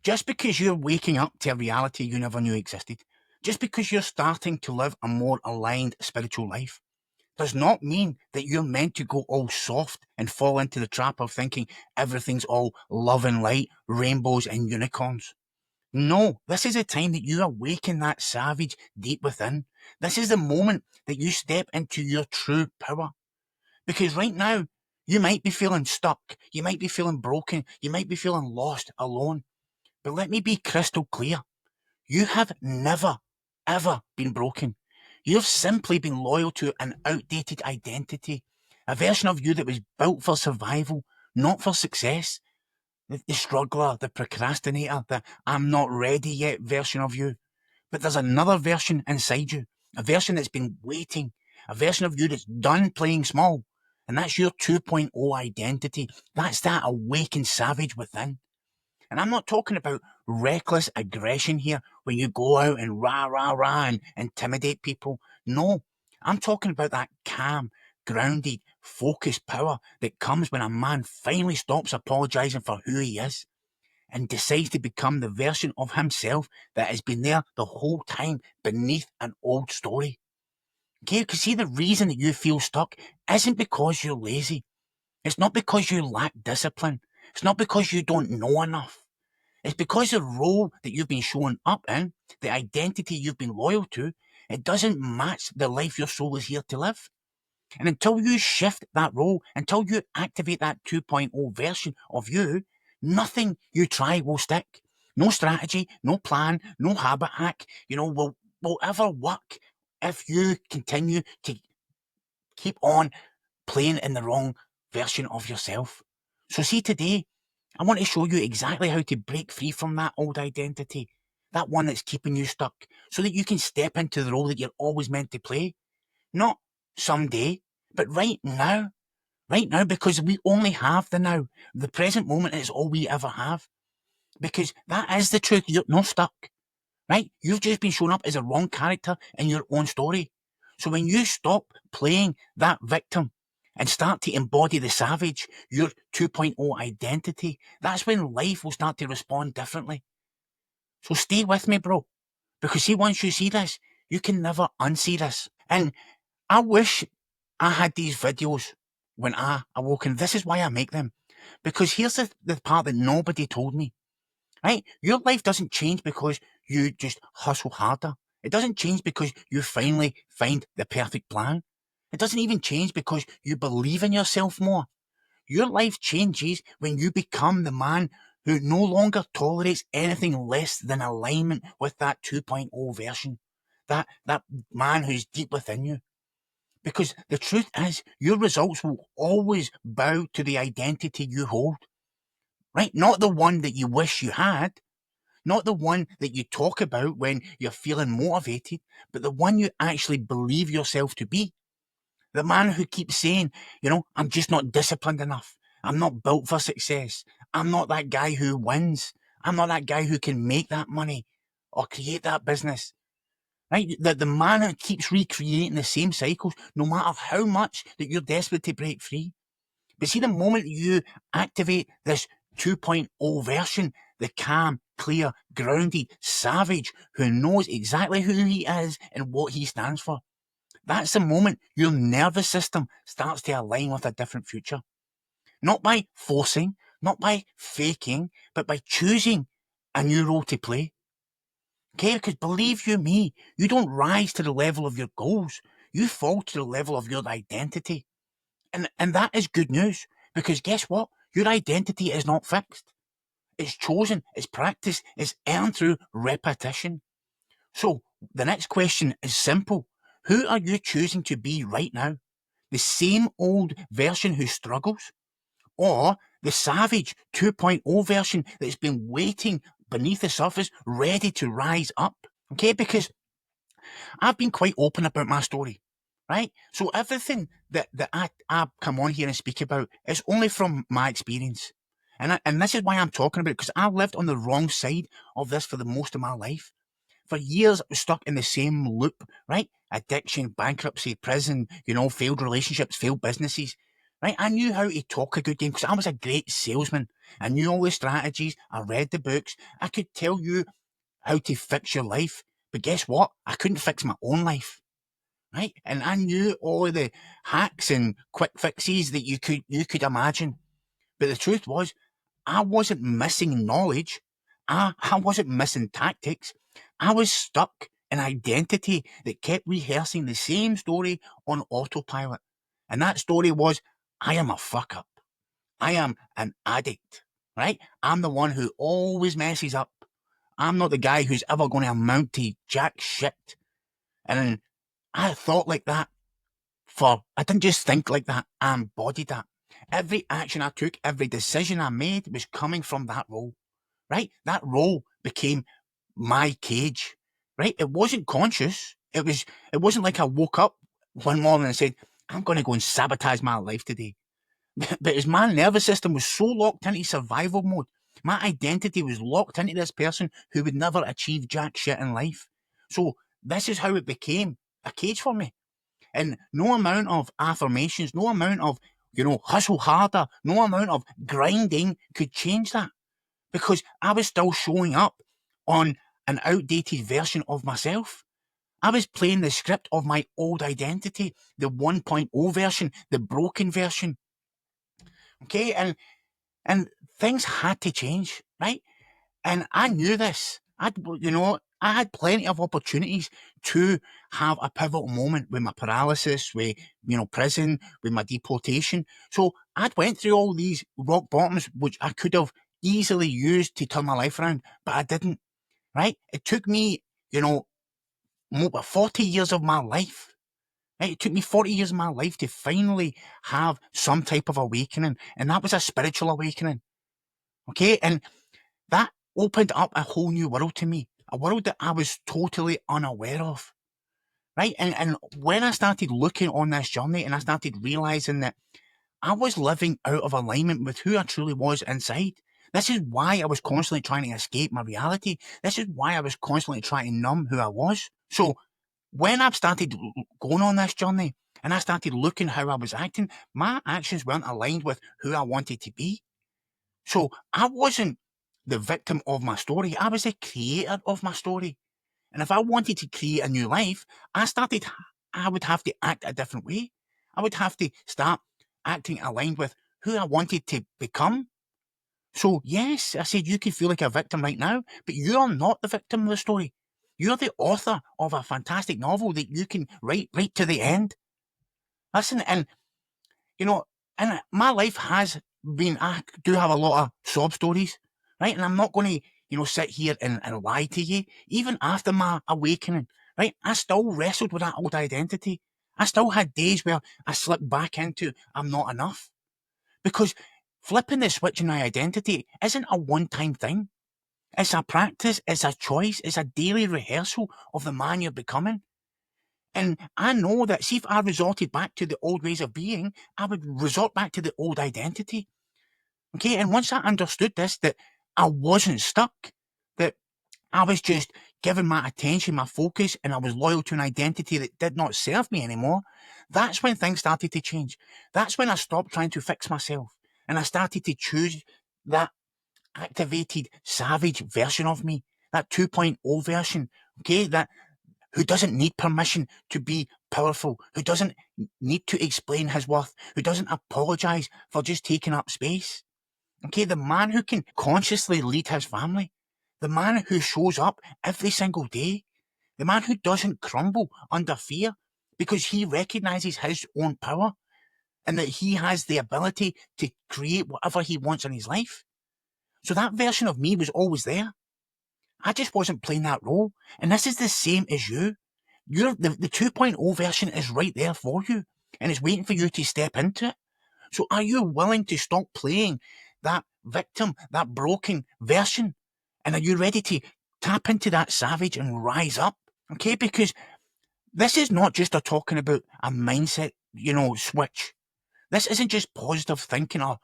Just because you're waking up to a reality you never knew existed, just because you're starting to live a more aligned spiritual life, does not mean that you're meant to go all soft and fall into the trap of thinking everything's all love and light, rainbows and unicorns. No, this is a time that you awaken that savage deep within. This is the moment that you step into your true power. Because right now, you might be feeling stuck, you might be feeling broken, you might be feeling lost, alone. But let me be crystal clear. You have never, ever been broken. You've simply been loyal to an outdated identity, a version of you that was built for survival, not for success. The struggler, the procrastinator, the I'm not ready yet version of you. But there's another version inside you, a version that's been waiting, a version of you that's done playing small. And that's your 2.0 identity. That's that awakened savage within. And I'm not talking about reckless aggression here when you go out and rah, rah, rah and intimidate people. No, I'm talking about that calm, grounded, focused power that comes when a man finally stops apologising for who he is and decides to become the version of himself that has been there the whole time beneath an old story. Okay, because see, the reason that you feel stuck isn't because you're lazy. It's not because you lack discipline. It's not because you don't know enough. It's because the role that you've been showing up in, the identity you've been loyal to, it doesn't match the life your soul is here to live. And until you shift that role, until you activate that 2.0 version of you, nothing you try will stick. No strategy, no plan, no habit hack, will ever work if you continue to keep on playing in the wrong version of yourself. So see, today, I want to show you exactly how to break free from that old identity, that one that's keeping you stuck, so that you can step into the role that you're always meant to play. Not someday, but right now. Right now, because we only have the now. The present moment is all we ever have. Because that is the truth. You're not stuck. Right? You've just been shown up as a wrong character in your own story. So when you stop playing that victim and start to embody the savage, your 2.0 identity, that's when life will start to respond differently. So stay with me, bro. Because see, once you see this, you can never unsee this. And I wish I had these videos when I awoke, and this is why I make them. Because here's the part that nobody told me. Right? Your life doesn't change because you just hustle harder. It doesn't change because you finally find the perfect plan. It doesn't even change because you believe in yourself more. Your life changes when you become the man who no longer tolerates anything less than alignment with that 2.0 version. That man who's deep within you. Because the truth is, your results will always bow to the identity you hold. Right? Not the one that you wish you had. Not the one that you talk about when you're feeling motivated, but the one you actually believe yourself to be. The man who keeps saying, I'm just not disciplined enough. I'm not built for success. I'm not that guy who wins. I'm not that guy who can make that money or create that business. Right? The man who keeps recreating the same cycles, no matter how much that you're desperate to break free. But see, the moment you activate this 2.0 version, the calm, clear, grounded savage who knows exactly who he is and what he stands for, that's the moment your nervous system starts to align with a different future. Not by forcing, not by faking, but by choosing a new role to play. Okay, because believe you me, you don't rise to the level of your goals. You fall to the level of your identity. And that is good news, because guess what? Your identity is not fixed. It's chosen, it's practiced, it's earned through repetition. So the next question is simple. Who are you choosing to be right now? The same old version who struggles? Or the savage 2.0 version that's been waiting beneath the surface, ready to rise up? Okay, because I've been quite open about my story, right? So everything that I come on here and speak about is only from my experience. And this is why I'm talking about it, because I lived on the wrong side of this for the most of my life. For years, I was stuck in the same loop, right? Addiction, bankruptcy, prison, failed relationships, failed businesses. right? I knew how to talk a good game because I was a great salesman. I knew all the strategies. I read the books. I could tell you how to fix your life. But guess what? I couldn't fix my own life, right? And I knew all of the hacks and quick fixes that you could imagine. But the truth was, I wasn't missing knowledge. I wasn't missing tactics. I was stuck in identity that kept rehearsing the same story on autopilot. And that story was, I am a fuck up. I am an addict, right? I'm the one who always messes up. I'm not the guy who's ever going to amount to jack shit. And I thought like that I didn't just think like that, I embodied that. Every action I took, every decision I made was coming from that role, right? That role became my cage, right? It wasn't conscious. It wasn't like I woke up one morning and said, I'm going to go and sabotage my life today. But as my nervous system was so locked into survival mode, my identity was locked into this person who would never achieve jack shit in life. So this is how it became a cage for me. And no amount of affirmations, no amount of, hustle harder, no amount of grinding could change that, because I was still showing up on an outdated version of myself. I was playing the script of my old identity, the 1.0 version, the broken version. Okay, and things had to change, right? And I knew this. I had plenty of opportunities to have a pivotal moment with my paralysis, with, prison, with my deportation. So I'd went through all these rock bottoms, which I could have easily used to turn my life around, but I didn't, right? It took me, 40 years of my life. Right? It took me 40 years of my life to finally have some type of awakening. And that was a spiritual awakening. Okay. And that opened up a whole new world to me, a world that I was totally unaware of, right? And when I started looking on this journey and I started realizing that I was living out of alignment with who I truly was inside, this is why I was constantly trying to escape my reality. This is why I was constantly trying to numb who I was. So when I started going on this journey and I started looking how I was acting, my actions weren't aligned with who I wanted to be. So I wasn't the victim of my story. I was the creator of my story. And if I wanted to create a new life, I would have to act a different way. I would have to start acting aligned with who I wanted to become. So yes, I said you could feel like a victim right now, but you're not the victim of the story. You're the author of a fantastic novel that you can write right to the end. Listen, and you know, and my life has been, I do have a lot of sob stories, right? And I'm not going to, sit here and lie to you. Even after my awakening, right? I still wrestled with that old identity. I still had days where I slipped back into, I'm not enough. Because flipping the switch in my identity isn't a one-time thing. It's a practice, it's a choice, it's a daily rehearsal of the man you're becoming. And I know that, see, if I resorted back to the old ways of being, I would resort back to the old identity. Okay, and once I understood this, that I wasn't stuck, that I was just giving my attention, my focus, and I was loyal to an identity that did not serve me anymore, that's when things started to change. That's when I stopped trying to fix myself and I started to choose that activated savage version of me, that 2.0 version, okay, that who doesn't need permission to be powerful, who doesn't need to explain his worth, who doesn't apologize for just taking up space. Okay, the man who can consciously lead his family, the man who shows up every single day, the man who doesn't crumble under fear because he recognizes his own power and that he has the ability to create whatever he wants in his life. So that version of me was always there. I just wasn't playing that role. And this is the same as you. The 2.0 version is right there for you and it's waiting for you to step into it. So are you willing to stop playing that victim, that broken version? And are you ready to tap into that savage and rise up? Okay, because this is not just talking about a mindset, switch. This isn't just positive thinking or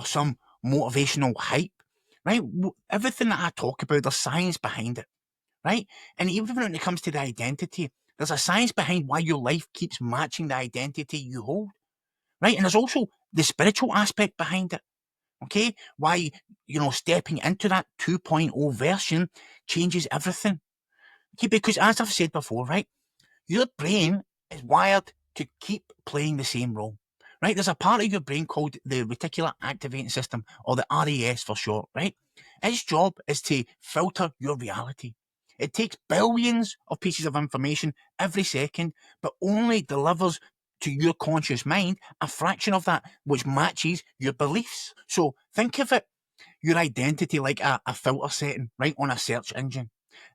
some motivational hype, right? Everything that I talk about, there's science behind it, right? And even when it comes to the identity, there's a science behind why your life keeps matching the identity you hold, right? And there's also the spiritual aspect behind it, okay? Why, stepping into that 2.0 version changes everything. Okay, because as I've said before, right, your brain is wired to keep playing the same role, right? There's a part of your brain called the reticular activating system, or the RAS for short, right? Its job is to filter your reality. It takes billions of pieces of information every second, but only delivers to your conscious mind a fraction of that which matches your beliefs. So think of it, your identity like a filter setting, right, on a search engine.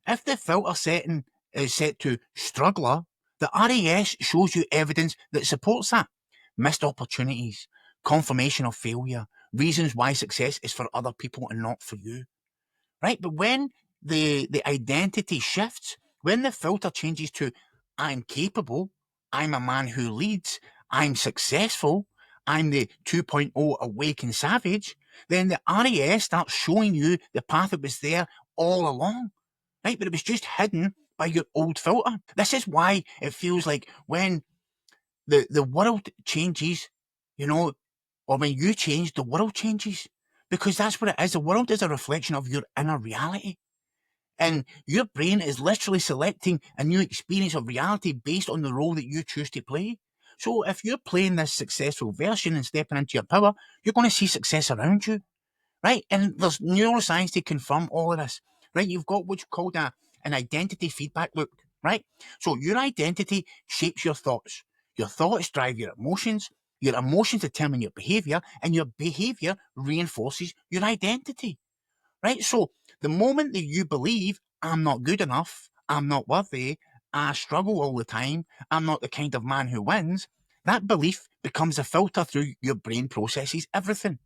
If the filter setting is set to struggler, the RAS shows you evidence that supports that. Missed opportunities, confirmation of failure, reasons why success is for other people and not for you. Right? But when the identity shifts, when the filter changes to I'm capable, I'm a man who leads, I'm successful, I'm the 2.0 awakened savage, then the RAS starts showing you the path that was there all along, right? But it was just hidden by your old filter. This is why it feels like when the world changes, or when you change, the world changes. Because that's what it is. The world is a reflection of your inner reality. And your brain is literally selecting a new experience of reality based on the role that you choose to play. So if you're playing this successful version and stepping into your power, you're going to see success around you, right? And there's neuroscience to confirm all of this, right? You've got what's called an identity feedback loop, right? So your identity shapes your thoughts. Your thoughts drive your emotions determine your behavior, and your behavior reinforces your identity, right? So the moment that you believe, I'm not good enough, I'm not worthy, I struggle all the time, I'm not the kind of man who wins, that belief becomes a filter through your brain processes everything.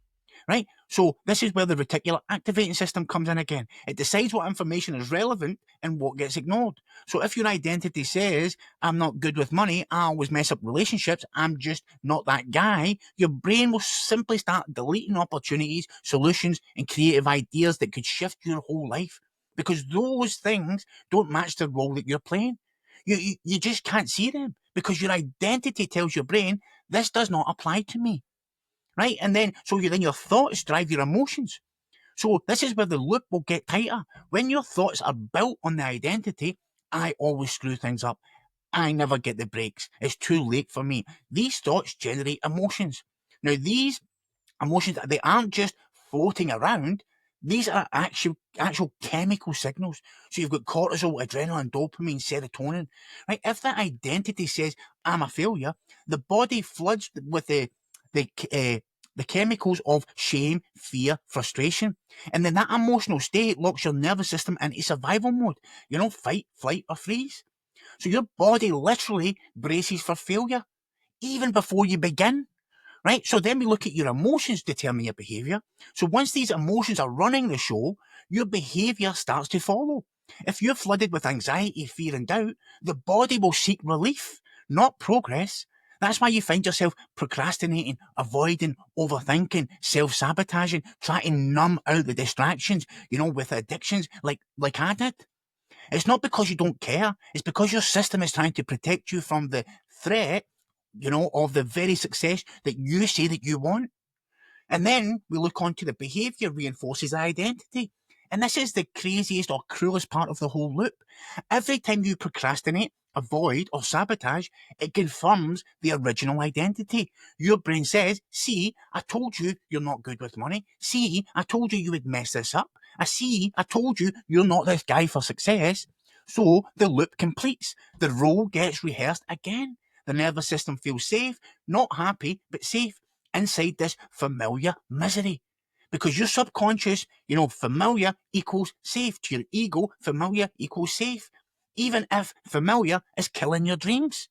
Right? So this is where the reticular activating system comes in again. It decides what information is relevant and what gets ignored. So if your identity says, I'm not good with money, I always mess up relationships, I'm just not that guy, your brain will simply start deleting opportunities, solutions, and creative ideas that could shift your whole life. Because those things don't match the role that you're playing. You just can't see them because your identity tells your brain, this does not apply to me, right? And then, then your thoughts drive your emotions. So this is where the loop will get tighter. When your thoughts are built on the identity, I always screw things up. I never get the breaks. It's too late for me. These thoughts generate emotions. Now, these emotions, they aren't just floating around. These are actual chemical signals. So you've got cortisol, adrenaline, dopamine, serotonin, right? If that identity says I'm a failure, the body floods with the uh, the chemicals of shame, fear, frustration, and then that emotional state locks your nervous system into survival mode. Fight, flight, or freeze. So your body literally braces for failure even before you begin. Right? So then we look at your emotions determine your behavior. So once these emotions are running the show, your behavior starts to follow. If you're flooded with anxiety, fear, and doubt, the body will seek relief, not progress. That's why you find yourself procrastinating, avoiding, overthinking, self-sabotaging, trying to numb out the distractions, with addictions like I did. It's not because you don't care. It's because your system is trying to protect you from the threat, of the very success that you say that you want. And then we look on to the behavior reinforces identity. And this is the craziest or cruelest part of the whole loop. Every time you procrastinate, avoid, or sabotage, it confirms the original identity. Your brain says, see, I told you you're not good with money. See, I told you you would mess this up. I told you you're not this guy for success. So the loop completes. The role gets rehearsed again. The nervous system feels safe, not happy, but safe inside this familiar misery. Because your subconscious, familiar equals safe. To your ego, familiar equals safe. Even if familiar is killing your dreams.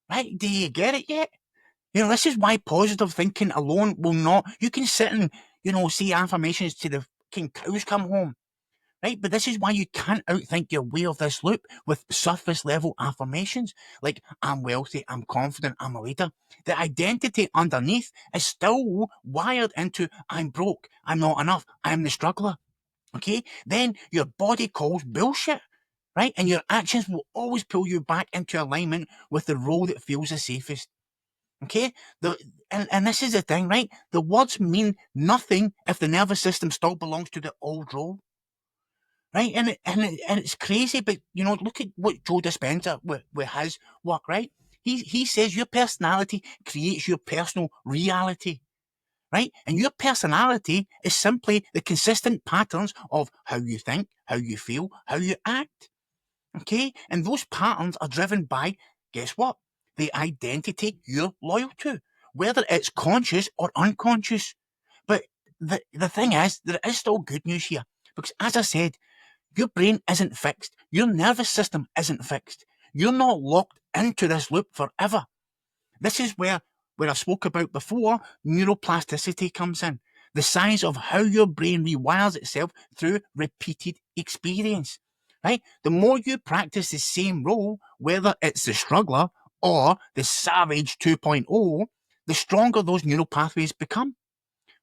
Right? Do you get it yet? This is why positive thinking alone will not. You can sit and, say affirmations to the fucking cows come home. Right? But this is why you can't outthink your way of this loop with surface level affirmations like I'm wealthy, I'm confident, I'm a leader. The identity underneath is still wired into I'm broke, I'm not enough, I'm the struggler. Okay? Then your body calls bullshit. Right? And your actions will always pull you back into alignment with the role that feels the safest. Okay? And this is the thing, right? The words mean nothing if the nervous system still belongs to the old role. Right, and it's crazy, but look at what Joe Dispenza with his work, right? He says your personality creates your personal reality, right? And your personality is simply the consistent patterns of how you think, how you feel, how you act. Okay, and those patterns are driven by, guess what? The identity you're loyal to, whether it's conscious or unconscious. But the thing is, there is still good news here, because as I said, your brain isn't fixed. Your nervous system isn't fixed. You're not locked into this loop forever. This is where I spoke about before, neuroplasticity comes in. The science of how your brain rewires itself through repeated experience. Right? The more you practice the same role, whether it's the struggler or the savage 2.0, the stronger those neural pathways become.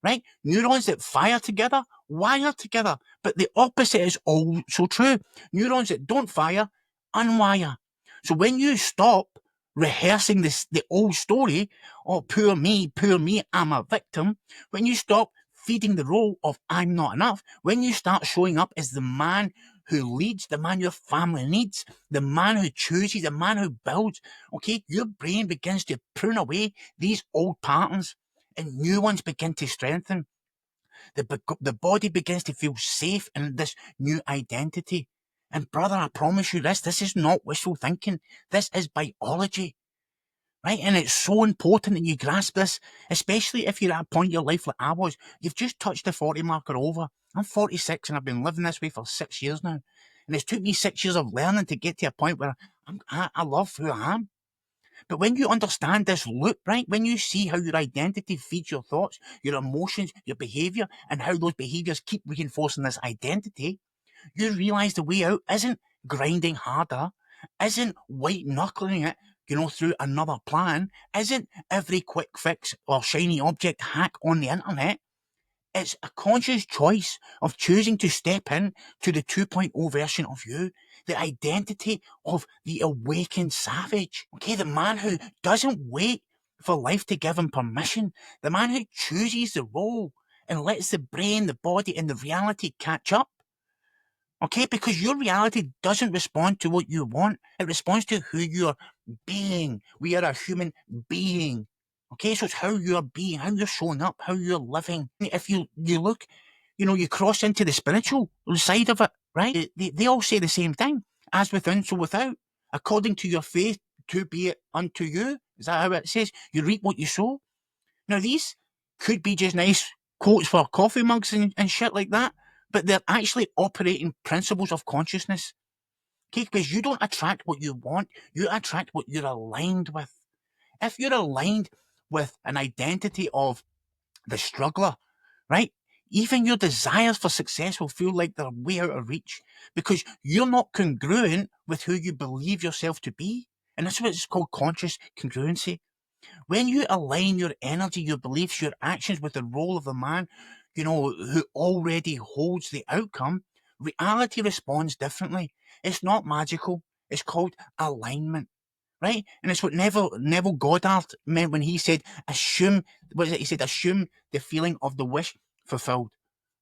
Right? Neurons that fire together wire together, but the opposite is also true. Neurons that don't fire unwire. So when you stop rehearsing the old story, oh, poor me, I'm a victim, when you stop feeding the role of I'm not enough, when you start showing up as the man who leads, the man your family needs, the man who chooses, the man who builds, okay, your brain begins to prune away these old patterns and new ones begin to strengthen. The body begins to feel safe in this new identity. And brother, I promise you this is not wishful thinking. This is biology, right? And it's so important that you grasp this, especially if you're at a point in your life like I was. You've just touched the 40 marker over. I'm 46 and I've been living this way for 6 years now. And it's took me 6 years of learning to get to a point where I love who I am. But when you understand this loop, right, when you see how your identity feeds your thoughts, your emotions, your behavior, and how those behaviors keep reinforcing this identity, you realize the way out isn't grinding harder, isn't white knuckling it, through another plan, isn't every quick fix or shiny object hack on the internet. It's a conscious choice of choosing to step in to the 2.0 version of you, the identity of the awakened savage. Okay, the man who doesn't wait for life to give him permission, the man who chooses the role and lets the brain, the body, and the reality catch up. Okay, because your reality doesn't respond to what you want, it responds to who you're being. We are a human being. Okay, so it's how you're being, how you're showing up, how you're living. If you look, you cross into the spiritual side of it, right? They all say the same thing. As within, so without. According to your faith, to be it unto you. Is that how it says? You reap what you sow. Now, these could be just nice quotes for coffee mugs and shit like that, but they're actually operating principles of consciousness. Okay, because you don't attract what you want, you attract what you're aligned with. If you're aligned with an identity of the struggler, right? Even your desires for success will feel like they're way out of reach because you're not congruent with who you believe yourself to be. And that's what it's called, conscious congruency. When you align your energy, your beliefs, your actions with the role of the man, who already holds the outcome, reality responds differently. It's not magical. It's called alignment, right? And it's what Neville Goddard meant when he said, assume, what is it? He said, assume the feeling of the wish fulfilled,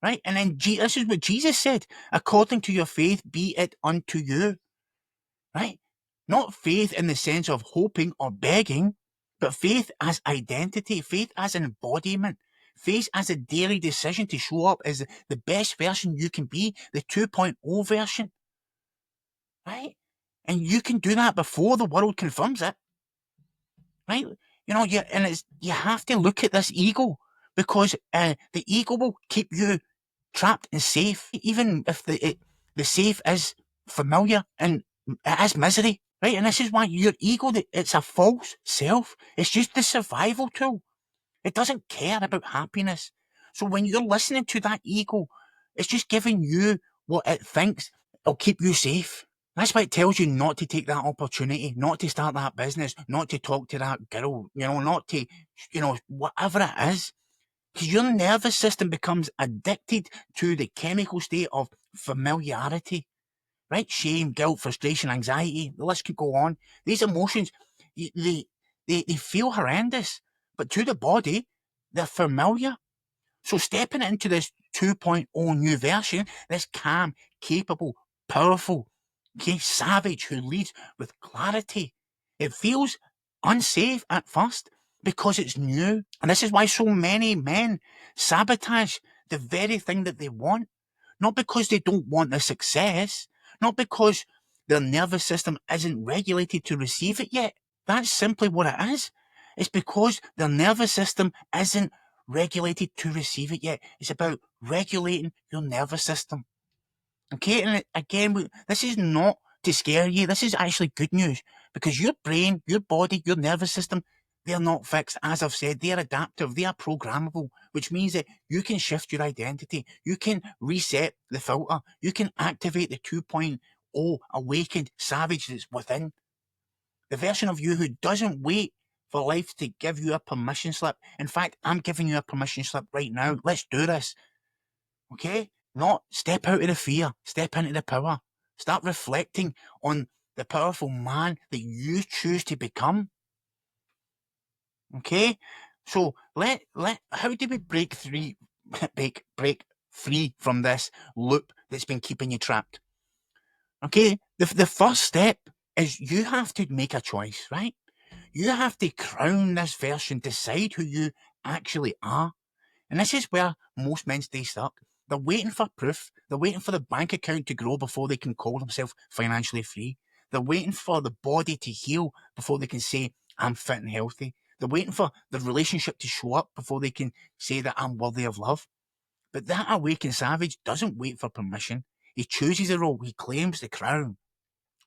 right? And then this is what Jesus said, according to your faith, be it unto you, right? Not faith in the sense of hoping or begging, but faith as identity, faith as an embodiment, faith as a daily decision to show up as the best version you can be, the 2.0 version, right? And you can do that before the world confirms it, right? You have to look at this ego because the ego will keep you trapped and safe, even if the safe is familiar and it is misery, right? And this is why your ego, it's a false self. It's just the survival tool. It doesn't care about happiness. So when you're listening to that ego, it's just giving you what it thinks will keep you safe. That's why it tells you not to take that opportunity, not to start that business, not to talk to that girl, not to, whatever it is. Because your nervous system becomes addicted to the chemical state of familiarity, right? Shame, guilt, frustration, anxiety, the list could go on. These emotions, They feel horrendous, but to the body, they're familiar. So stepping into this 2.0 new version, this calm, capable, powerful, okay, savage who leads with clarity, it feels unsafe at first because it's new. And this is why so many men sabotage the very thing that they want. Not because they don't want the success, not because their nervous system isn't regulated to receive it yet. That's simply what it is. It's because their nervous system isn't regulated to receive it yet. It's about regulating your nervous system. Okay, and again, this is not to scare you. This is actually good news because your brain, your body, your nervous system, they're not fixed. As I've said, they are adaptive, they are programmable, which means that you can shift your identity, you can reset the filter, you can activate the 2.0 awakened savage that's within. The version of you who doesn't wait for life to give you a permission slip. In fact, I'm giving you a permission slip right now. Let's do this. Okay? Not step out of the fear, step into the power. Start reflecting on the powerful man that you choose to become. Okay? So how do we break free from this loop that's been keeping you trapped? Okay, the first step is you have to make a choice, right? You have to crown this version, decide who you actually are. And this is where most men stay stuck. They're waiting for proof. They're waiting for the bank account to grow before they can call themselves financially free. They're waiting for the body to heal before they can say, I'm fit and healthy. They're waiting for the relationship to show up before they can say that I'm worthy of love. But that awakened savage doesn't wait for permission. He chooses the role. He claims the crown.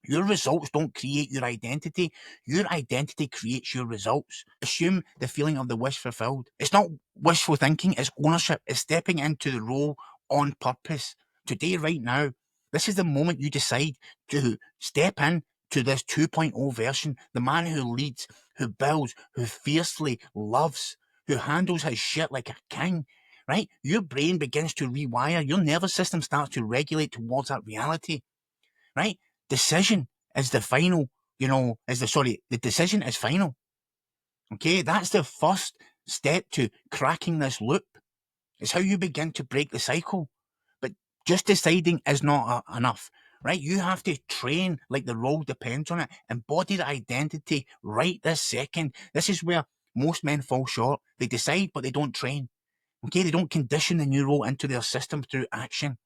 Your results don't create your identity. Your identity creates your results. Assume the feeling of the wish fulfilled. It's not wishful thinking, it's ownership. It's stepping into the role on purpose. Today, right now, this is the moment you decide to step in to this 2.0 version. The man who leads, who builds, who fiercely loves, who handles his shit like a king. Right? Your brain begins to rewire. Your nervous system starts to regulate towards that reality. Right? Decision is the final, the decision is final. Okay, that's the first step to cracking this loop. It's how you begin to break the cycle. But just deciding is not enough, right? You have to train like the role depends on it. Embody the identity right this second. This is where most men fall short. They decide, but they don't train. Okay, they don't condition the new role into their system through action,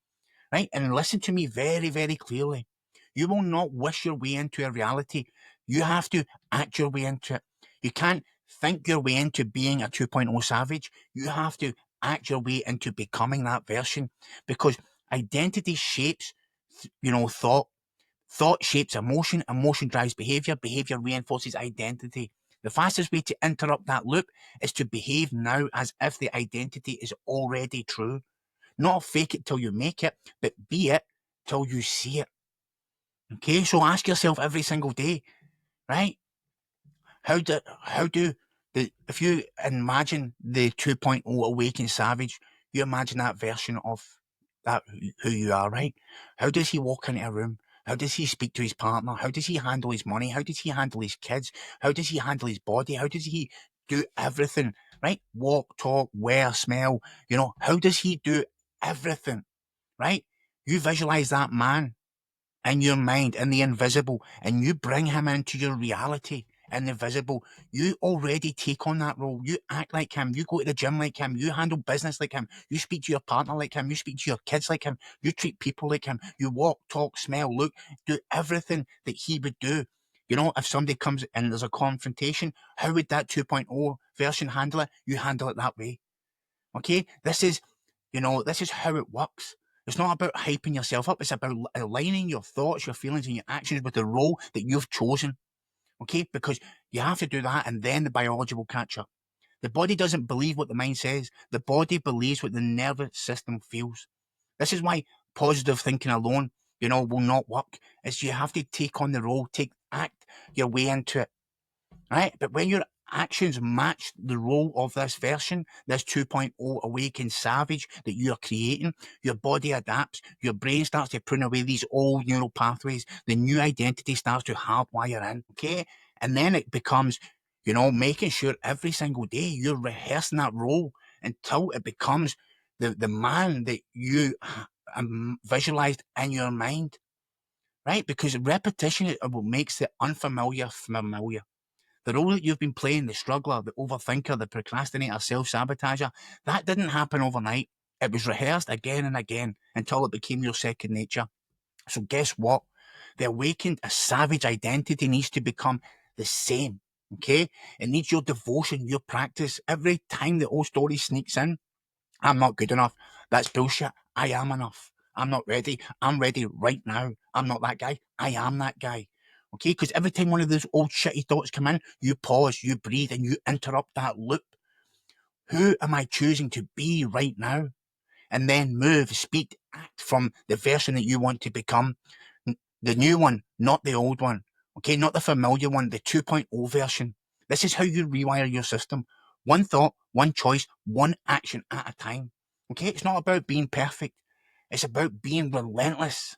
right? And listen to me very, very clearly. You will not wish your way into a reality. You have to act your way into it. You can't think your way into being a 2.0 savage. You have to act your way into becoming that version because identity shapes, thought. Thought shapes emotion. Emotion drives behavior. Behavior reinforces identity. The fastest way to interrupt that loop is to behave now as if the identity is already true. Not fake it till you make it, but be it till you see it. Okay, so ask yourself every single day, right? If you imagine the 2.0 awakened savage, you imagine that version of that who you are, right? How does he walk into a room? How does he speak to his partner? How does he handle his money? How does he handle his kids? How does he handle his body? How does he do everything, right? Walk, talk, wear, smell, how does he do everything, right? You visualize that man in your mind, in the invisible, and you bring him into your reality in the visible. You already take on that role. You act like him. You go to the gym like him. You handle business like him. You speak to your partner like him. You speak to your kids like him. You treat people like him. You walk, talk, smell, look, do everything that he would do. If somebody comes and there's a confrontation, how would that 2.0 version handle it? You handle it that way. Okay? This is how it works. It's not about hyping yourself up. It's about aligning your thoughts, your feelings, and your actions with the role that you've chosen. Okay? Because you have to do that, and then the biology will catch up. The body doesn't believe what the mind says. The body believes what the nervous system feels. This is why positive thinking alone, will not work. It's you have to take on the role, act your way into it. Right? But when your actions match the role of this version, this 2.0 awakened savage that you are creating, your body adapts, your brain starts to prune away these old neural pathways, the new identity starts to hardwire in, okay? And then it becomes, making sure every single day you're rehearsing that role until it becomes the man that you visualized in your mind, right? Because repetition is what makes the unfamiliar familiar. The role that you've been playing, the struggler, the overthinker, the procrastinator, self-sabotager, that didn't happen overnight. It was rehearsed again and again until it became your second nature. So guess what? The awakened, a savage identity needs to become the same. Okay? It needs your devotion, your practice. Every time the old story sneaks in, I'm not good enough. That's bullshit. I am enough. I'm not ready. I'm ready right now. I'm not that guy. I am that guy. Okay? Because every time one of those old shitty thoughts come in, you pause, you breathe, and you interrupt that loop. Who am I choosing to be right now? And then move, speak, act from the version that you want to become. The new one, not the old one. Okay, not the familiar one, the 2.0 version. This is how you rewire your system. One thought, one choice, one action at a time. Okay, it's not about being perfect. It's about being relentless.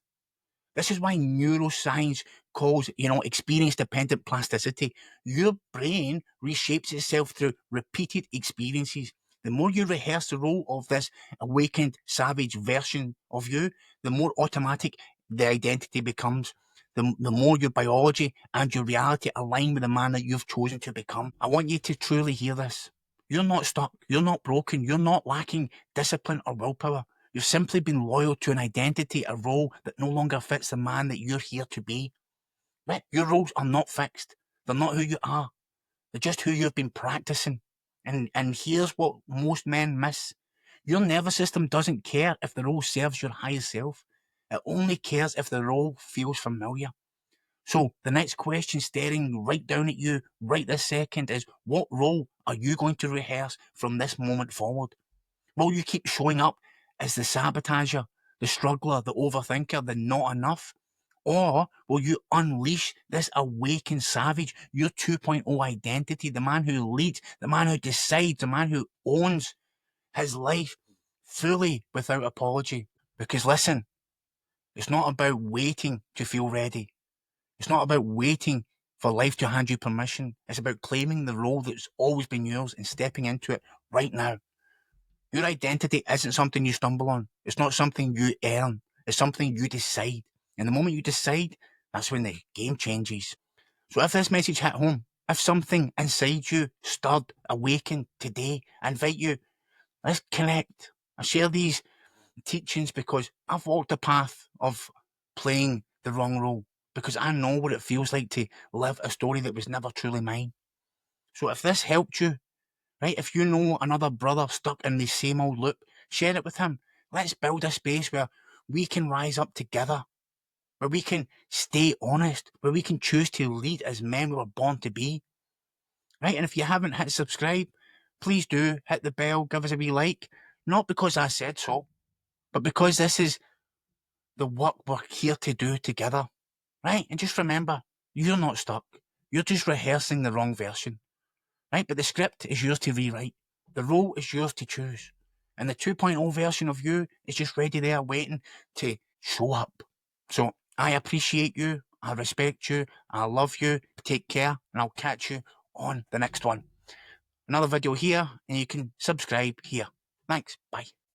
This is why neuroscience calls, experience-dependent plasticity. Your brain reshapes itself through repeated experiences. The more you rehearse the role of this awakened, savage version of you, the more automatic the identity becomes. The more your biology and your reality align with the man that you've chosen to become. I want you to truly hear this. You're not stuck. You're not broken. You're not lacking discipline or willpower. You've simply been loyal to an identity, a role that no longer fits the man that you're here to be. Right? Your roles are not fixed. They're not who you are. They're just who you've been practicing. And here's what most men miss. Your nervous system doesn't care if the role serves your higher self. It only cares if the role feels familiar. So the next question staring right down at you right this second is, what role are you going to rehearse from this moment forward? Will you keep showing up as the sabotager, the struggler, the overthinker, the not enough? Or will you unleash this awakened savage, your 2.0 identity, the man who leads, the man who decides, the man who owns his life fully without apology? Because listen, it's not about waiting to feel ready. It's not about waiting for life to hand you permission. It's about claiming the role that's always been yours and stepping into it right now. Your identity isn't something you stumble on. It's not something you earn. It's something you decide. And the moment you decide, that's when the game changes. So if this message hit home, if something inside you stirred, awakened today, I invite you, let's connect. I share these teachings because I've walked the path of playing the wrong role, because I know what it feels like to live a story that was never truly mine. So if this helped you, right? If you know another brother stuck in the same old loop, share it with him. Let's build a space where we can rise up together, where we can stay honest, where we can choose to lead as men we were born to be, right? And if you haven't hit subscribe, please do hit the bell, give us a wee like. Not because I said so, but because this is the work we're here to do together, right? And just remember, you're not stuck. You're just rehearsing the wrong version. Right? But the script is yours to rewrite. The role is yours to choose. And the 2.0 version of you is just ready there waiting to show up. So I appreciate you. I respect you. I love you. Take care. And I'll catch you on the next one. Another video here, and you can subscribe here. Thanks. Bye.